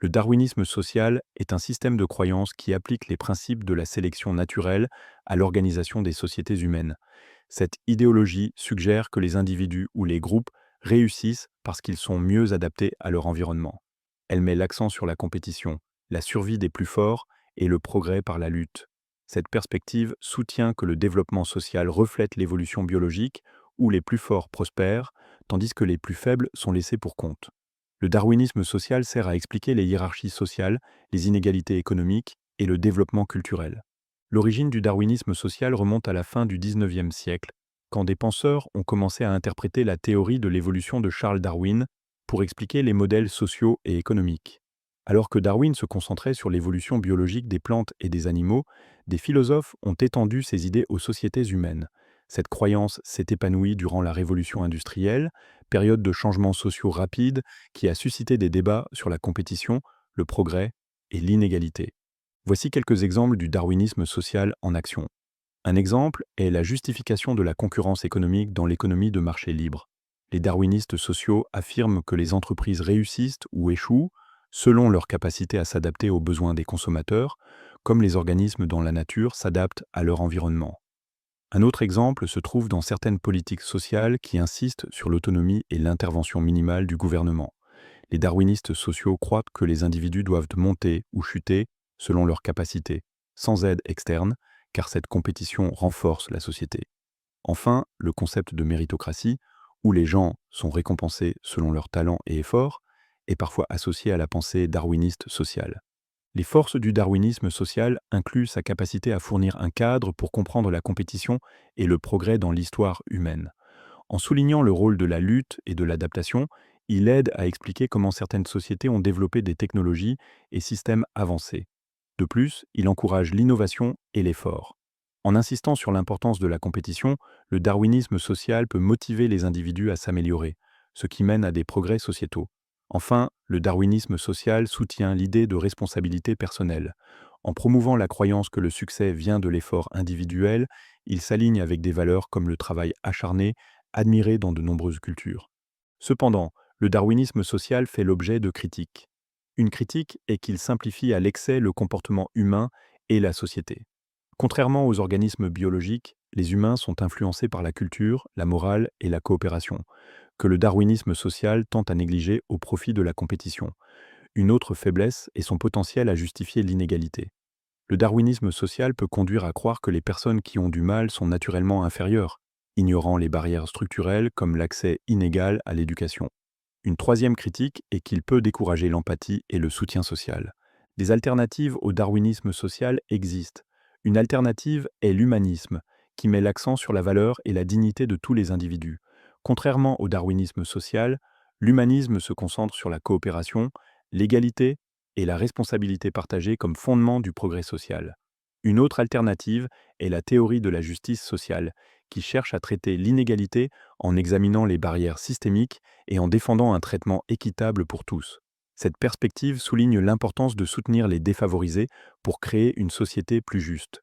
Le darwinisme social est un système de croyances qui applique les principes de la sélection naturelle à l'organisation des sociétés humaines. Cette idéologie suggère que les individus ou les groupes réussissent parce qu'ils sont mieux adaptés à leur environnement. Elle met l'accent sur la compétition, la survie des plus forts et le progrès par la lutte. Cette perspective soutient que le développement social reflète l'évolution biologique où les plus forts prospèrent, tandis que les plus faibles sont laissés pour compte. Le darwinisme social sert à expliquer les hiérarchies sociales, les inégalités économiques et le développement culturel. L'origine du darwinisme social remonte à la fin du XIXe siècle, quand des penseurs ont commencé à interpréter la théorie de l'évolution de Charles Darwin pour expliquer les modèles sociaux et économiques. Alors que Darwin se concentrait sur l'évolution biologique des plantes et des animaux, des philosophes ont étendu ces idées aux sociétés humaines. Cette croyance s'est épanouie durant la révolution industrielle, période de changements sociaux rapides qui a suscité des débats sur la compétition, le progrès et l'inégalité. Voici quelques exemples du darwinisme social en action. Un exemple est la justification de la concurrence économique dans l'économie de marché libre. Les darwinistes sociaux affirment que les entreprises réussissent ou échouent selon leur capacité à s'adapter aux besoins des consommateurs, comme les organismes dans la nature s'adaptent à leur environnement. Un autre exemple se trouve dans certaines politiques sociales qui insistent sur l'autonomie et l'intervention minimale du gouvernement. Les darwinistes sociaux croient que les individus doivent monter ou chuter selon leurs capacités, sans aide externe, car cette compétition renforce la société. Enfin, le concept de méritocratie, où les gens sont récompensés selon leurs talents et efforts, est parfois associé à la pensée darwiniste sociale. Les forces du darwinisme social incluent sa capacité à fournir un cadre pour comprendre la compétition et le progrès dans l'histoire humaine. En soulignant le rôle de la lutte et de l'adaptation, il aide à expliquer comment certaines sociétés ont développé des technologies et systèmes avancés. De plus, il encourage l'innovation et l'effort. En insistant sur l'importance de la compétition, le darwinisme social peut motiver les individus à s'améliorer, ce qui mène à des progrès sociétaux. Enfin, le darwinisme social soutient l'idée de responsabilité personnelle. En promouvant la croyance que le succès vient de l'effort individuel, il s'aligne avec des valeurs comme le travail acharné, admiré dans de nombreuses cultures. Cependant, le darwinisme social fait l'objet de critiques. Une critique est qu'il simplifie à l'excès le comportement humain et la société. Contrairement aux organismes biologiques, les humains sont influencés par la culture, la morale et la coopération, que le darwinisme social tente à négliger au profit de la compétition. Une autre faiblesse est son potentiel à justifier l'inégalité. Le darwinisme social peut conduire à croire que les personnes qui ont du mal sont naturellement inférieures, ignorant les barrières structurelles comme l'accès inégal à l'éducation. Une troisième critique est qu'il peut décourager l'empathie et le soutien social. Des alternatives au darwinisme social existent. Une alternative est l'humanisme, qui met l'accent sur la valeur et la dignité de tous les individus. Contrairement au darwinisme social, l'humanisme se concentre sur la coopération, l'égalité et la responsabilité partagée comme fondement du progrès social. Une autre alternative est la théorie de la justice sociale, qui cherche à traiter l'inégalité en examinant les barrières systémiques et en défendant un traitement équitable pour tous. Cette perspective souligne l'importance de soutenir les défavorisés pour créer une société plus juste.